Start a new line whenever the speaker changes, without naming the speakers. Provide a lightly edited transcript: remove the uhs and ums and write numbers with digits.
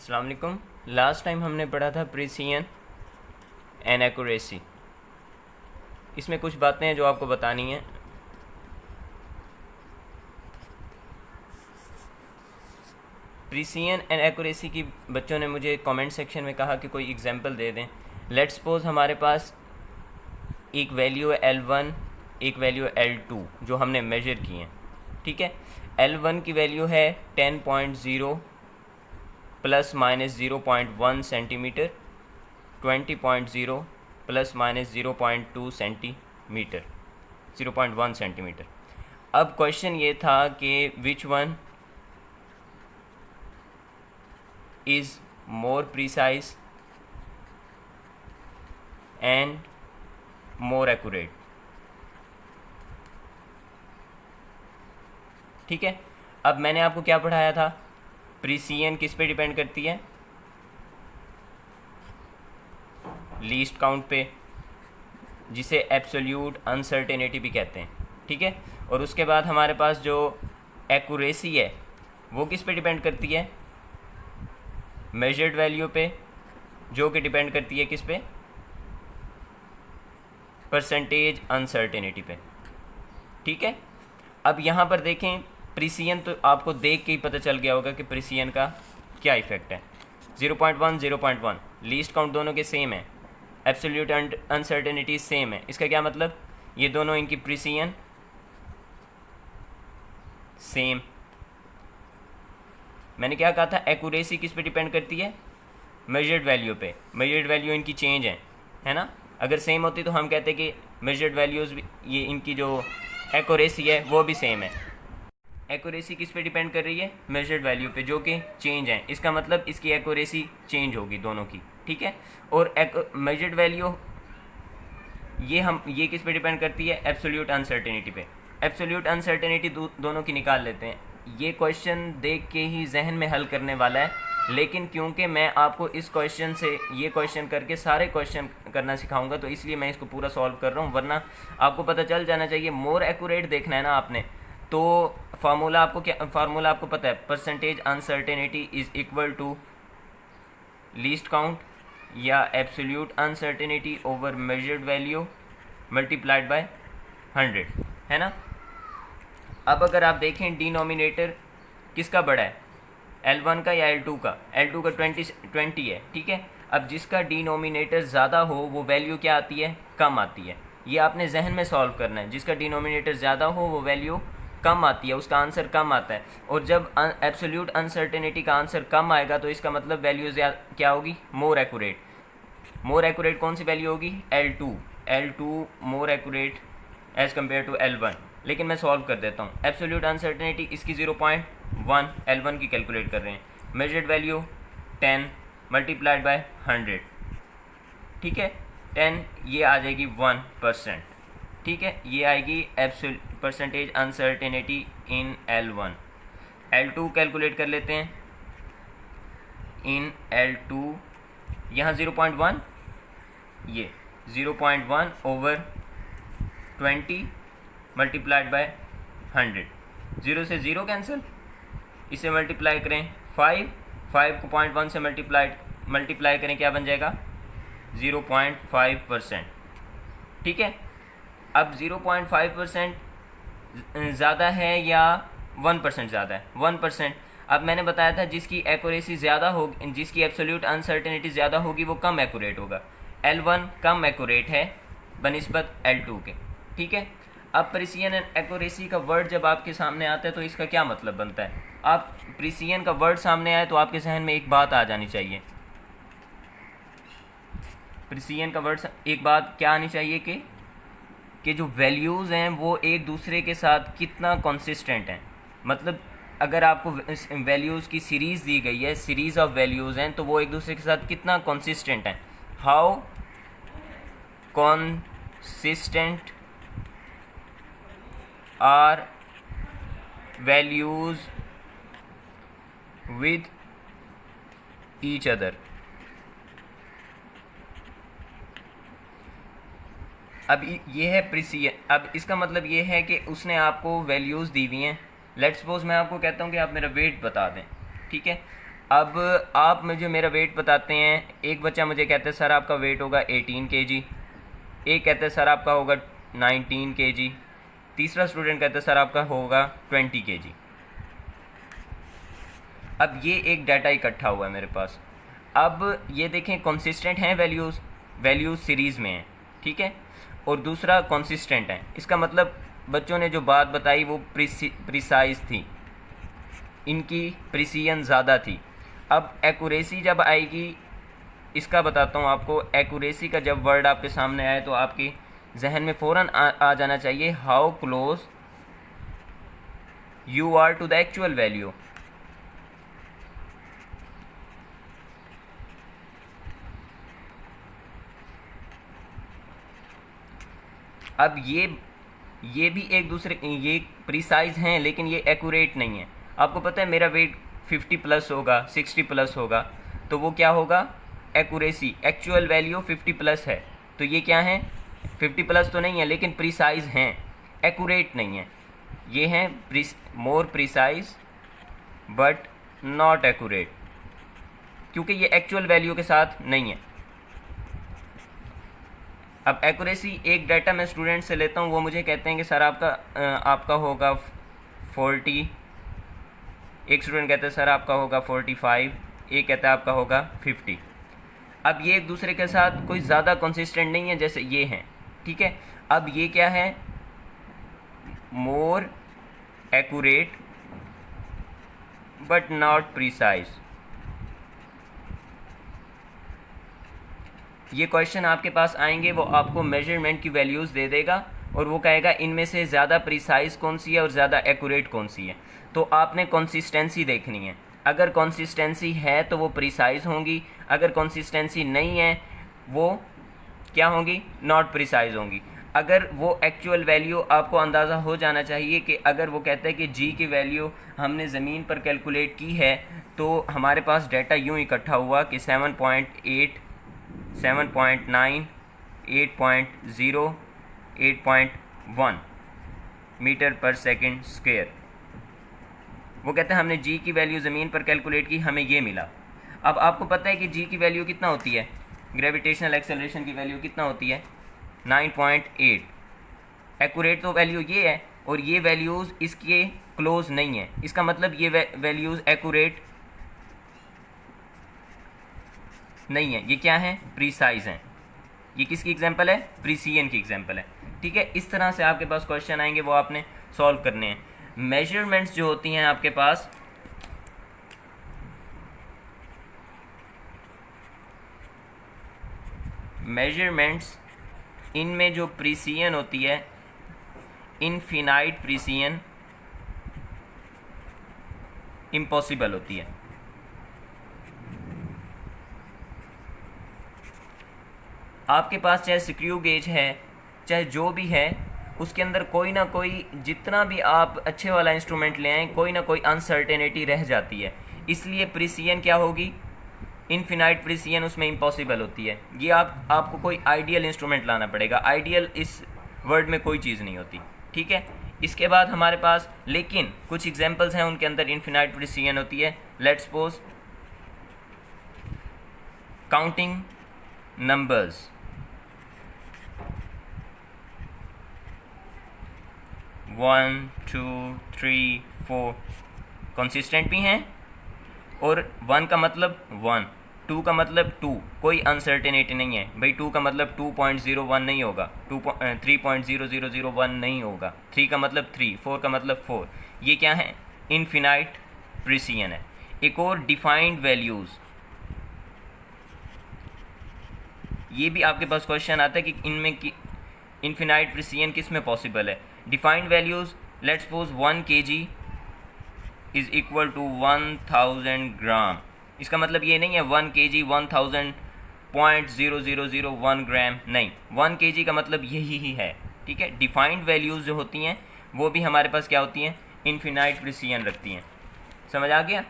अस्सलाम वालेकुम। Last time हमने पढ़ा था प्रिसिजन एंड एक्यूरेसी। इसमें कुछ बातें हैं जो आपको बतानी हैं। प्रिसिजन एंड एक्यूरेसी की बच्चों ने मुझे कमेंट सेक्शन में कहा कि कोई एग्जांपल दे दें। लेट्स सपोज हमारे पास एक वैल्यू है L1, एक वैल्यू है L2 जो हमने मेजर की हैं। ठीक है, L1 की वैल्यू है 10.0 plus minus 0.1 centimetre, 20.0 plus minus 0.2 centimetre, 0.1 centimetre. अब क्वेश्चन ये था कि which one is more precise and more accurate. ठीक है, अब मैंने आपको क्या पढ़ाया था? प्रिसिजन किस पे डिपेंड करती है? लीस्ट काउंट पे, जिसे एब्सोल्यूट अनसर्टेनिटी भी कहते हैं। ठीक है, और उसके बाद हमारे पास जो एक्यूरेसी है वो किस पे डिपेंड करती है? मेजर्ड वैल्यू पे, जो कि डिपेंड करती है किस पे? परसेंटेज अनसर्टेनिटी पे। ठीक है, अब यहाँ पर देखें प्रिसिजन, तो आपको देख के ही पता चल गया होगा कि प्रिसिजन का क्या इफेक्ट है। 0.1 0.1 लीस्ट काउंट दोनों के सेम है, एब्सोल्यूट अनसर्टेनिटी सेम है। इसका क्या मतलब? ये दोनों इनकी प्रिसिजन सेम। मैंने क्या कहा था? एक्यूरेसी किस पे डिपेंड करती है? मेजर्ड वैल्यू पे। मेजर्ड वैल्यू इनकी चेंज है ना। अगर सेम होती तो हम कहते कि मेजर्ड वैल्यूज़ भी, ये इनकी जो एक्यूरेसी है वो भी सेम है। एक्यूरेसी किस पे डिपेंड कर रही है? मेजर्ड वैल्यू पे, जो कि चेंज है। इसका मतलब इसकी एक्यूरेसी चेंज होगी दोनों की। ठीक है, और मेजर्ड वैल्यू ये किस पे डिपेंड करती है? एब्सोल्यूट अनसर्टेनिटी पे। एब्सोल्यूट अनसर्टेनिटी दोनों की निकाल लेते हैं। ये क्वेश्चन देख के ही जहन में हल करने वाला है, लेकिन क्योंकि मैं आपको इस क्वेश्चन से ये क्वेश्चन करके सारे क्वेश्चन करना सिखाऊंगा, तो इसलिए मैं इसको पूरा सॉल्व कर रहा हूँ। वरना आपको पता चल जाना चाहिए। मोर एक्यूरेट देखना है ना आपने, तो फार्मूला आपको पता है। Percentage uncertainty is equal to least count या absolute uncertainty over measured value multiplied by 100, है ना। अब अगर आप देखें डिनोमिनेटर किसका बड़ा है? L1 का या L2 का? L2 का 20 है। ठीक है, अब जिसका डिनोमिनेटर ज़्यादा हो वो वैल्यू क्या आती है? कम आती है। ये आपने जहन में सॉल्व करना है। जिसका डिनोमिनेटर ज़्यादा हो वो वैल्यू कम आती है, उसका आंसर कम आता है। और जब एब्सोल्यूट अनसर्टेनिटी का आंसर कम आएगा तो इसका मतलब वैल्यू क्या होगी? More accurate. मोर एक्यूरेट कौन सी वैल्यू होगी? L2 more accurate as compare to L1। लेकिन मैं सॉल्व कर देता हूँ। एब्सोल्यूट अनसर्टेनिटी इसकी 0.1 L1 की कैलकुलेट कर रहे हैं। Measured value 10 multiplied by 100। ठीक है, 10 ये आ जाएगी 1%। ठीक है, ये आएगी परसेंटेज अनसर्टेनिटी इन L1। L2 कैलकुलेट कर लेते हैं। इन L2 यहाँ 0.1, ये 0.1 ओवर 20 मल्टीप्लाइड बाय 100। 0 से 0 कैंसिल, इसे मल्टीप्लाई करें 5 को 0.1 से मल्टीप्लाई करें, क्या बन जाएगा? 0.5%। ठीक है, अब 0.5% ज़्यादा है या 1% ज़्यादा है? 1%। अब मैंने बताया था जिसकी एक्यूरेसी ज़्यादा होगी, जिसकी एब्सोल्यूट अनसर्टेनिटी ज़्यादा होगी वो कम एक्यूरेट होगा। L1 कम एक्यूरेट है बनिस्बत L2 के। ठीक है, अब प्रिसिजन एंड एक्यूरेसी का वर्ड जब आपके सामने आता है तो इसका क्या मतलब बनता है? आप प्रिसिजन का वर्ड सामने आए तो आपके जहन में एक बात आ जानी चाहिए। प्रिसिजन का वर्ड एक बात क्या आनी चाहिए कि जो वैल्यूज़ हैं वो एक दूसरे के साथ कितना कंसिस्टेंट हैं। मतलब अगर आपको वैल्यूज़ की सीरीज़ दी गई है, सीरीज़ ऑफ वैल्यूज़ हैं, तो वो एक दूसरे के साथ कितना कंसिस्टेंट हैं। How consistent are values with each other. अब ये है प्रिसिजन। अब इसका मतलब ये है कि उसने आपको वैल्यूज़ दी हुई हैं। लेट्स सपोज मैं आपको कहता हूँ कि आप मेरा वेट बता दें। ठीक है, अब आप मुझे मेरा वेट बताते हैं। एक बच्चा मुझे कहता है सर आपका वेट होगा 18 kg, एक कहता है सर आपका होगा 19 kg, तीसरा स्टूडेंट कहता है सर आपका होगा 20 kg। अब ये एक डाटा इकट्ठा हुआ है मेरे पास। अब ये देखें कंसिस्टेंट हैं वैल्यूज़ सीरीज़ में हैं, ठीक है, और दूसरा कंसिस्टेंट है। इसका मतलब बच्चों ने जो बात बताई वो प्रिसाइज थी, इनकी प्रिसीजन ज़्यादा थी। अब एक्यूरेसी जब आएगी, इसका बताता हूँ आपको। एक्यूरेसी का जब वर्ड आपके सामने आए तो आपके जहन में फ़ौरन आ जाना चाहिए how close you are to the actual value. अब ये भी एक दूसरे, ये प्रिसाइज हैं लेकिन ये एक्यूरेट नहीं है। आपको पता है मेरा वेट 50 प्लस होगा, 60 प्लस होगा, तो वो क्या होगा, एक्यूरेसी, एक्चुअल वैल्यू 50 प्लस है, तो ये क्या है, 50 प्लस तो नहीं है लेकिन प्रिसाइज हैं, एक्यूरेट नहीं है। ये हैं more precise but not accurate, क्योंकि ये एक्चुअल वैल्यू के साथ नहीं है। अब एक्यूरेसी एक डाटा मैं स्टूडेंट से लेता हूँ, वो मुझे कहते हैं कि सर आपका होगा 40, एक स्टूडेंट कहता है सर आपका होगा 45, एक कहता है आपका होगा 50। अब ये एक दूसरे के साथ कोई ज़्यादा कंसिस्टेंट नहीं है जैसे ये हैं, ठीक है। अब ये क्या है, more accurate but not precise. ये क्वेश्चन आपके पास आएंगे, वो आपको मेजरमेंट की वैल्यूज़ दे देगा और वो कहेगा इनमें से ज़्यादा प्रिसाइज कौन सी है और ज़्यादा एक्यूरेट कौन सी है। तो आपने कंसिस्टेंसी देखनी है। अगर कंसिस्टेंसी है तो वो प्रिसाइज होंगी, अगर कंसिस्टेंसी नहीं है वो क्या होंगी, नॉट प्रिसाइज होंगी। अगर वो एक्चुअल वैल्यू आपको अंदाज़ा हो जाना चाहिए कि अगर वो कहता है कि जी की वैल्यू हमने ज़मीन पर कैलकुलेट की है, तो हमारे पास डाटा यूँ इकट्ठा हुआ कि 7.8, 7.9, 8.0, 8.1 मीटर पर सेकंड स्क्वायर। वो कहते हैं हमने जी की वैल्यू ज़मीन पर कैलकुलेट की, हमें ये मिला। अब आपको पता है कि जी की वैल्यू कितना होती है, ग्रेविटेशनल एक्सेलरेशन की वैल्यू कितना होती है, 9.8। एक्यूरेट तो वैल्यू ये है और ये वैल्यूज़ इसके क्लोज नहीं है, इसका मतलब ये वैल्यूज़ एक्यूरेट नहीं है, ये क्या है, प्रीसाइज हैं। ये किसकी एग्जांपल है, प्रीसीजन की एग्जांपल है, ठीक है। इस तरह से आपके पास क्वेश्चन आएंगे, वो आपने सॉल्व करने हैं। मेजरमेंट्स जो होती हैं आपके पास, मेजरमेंट्स इनमें जो प्रीसीजन होती है, इनफिनाइट प्रीसीजन इम्पॉसिबल होती है। आपके पास चाहे स्क्रू गेज है, चाहे जो भी है, उसके अंदर कोई ना कोई, जितना भी आप अच्छे वाला इंस्ट्रूमेंट ले आएँ, कोई ना कोई अनसर्टेनिटी रह जाती है। इसलिए प्रीसीजन क्या होगी, इनफिनाइट प्रीसीजन उसमें इम्पॉसिबल होती है। ये आपको कोई आइडियल इंस्ट्रूमेंट लाना पड़ेगा। आइडियल इस वर्ड में कोई चीज़ नहीं होती, ठीक है। इसके बाद हमारे पास लेकिन कुछ एग्जांपल्स हैं, उनके अंदर इनफिनाइट प्रीसीजन होती है। Let's suppose counting numbers, 1, 2, 3, 4 consistent भी हैं, और 1 का मतलब 1, 2 का मतलब 2, कोई अनसर्टेनिटी नहीं है भाई। 2 का मतलब 2.01 नहीं होगा, 3.00001 नहीं होगा, 3 का मतलब 3, 4 का मतलब 4। ये क्या है, इनफिनाइट प्रीसीजन है। एक और डिफाइंड वैल्यूज़, ये भी आपके पास क्वेश्चन आता है कि इनमें की इनफिनाइट प्रीसीजन किस में पॉसिबल है। Defined values, let's suppose 1 kg is equal to 1000 gram. इसका मतलब ये नहीं है 1 kg 1000.0001 ग्राम, नहीं, 1 kg का मतलब यही ही है, ठीक है। डिफाइंड वैल्यूज़ जो होती हैं वो भी हमारे पास क्या होती हैं, इनफिनाइट प्रीसीजन रखती हैं। समझ आ गया।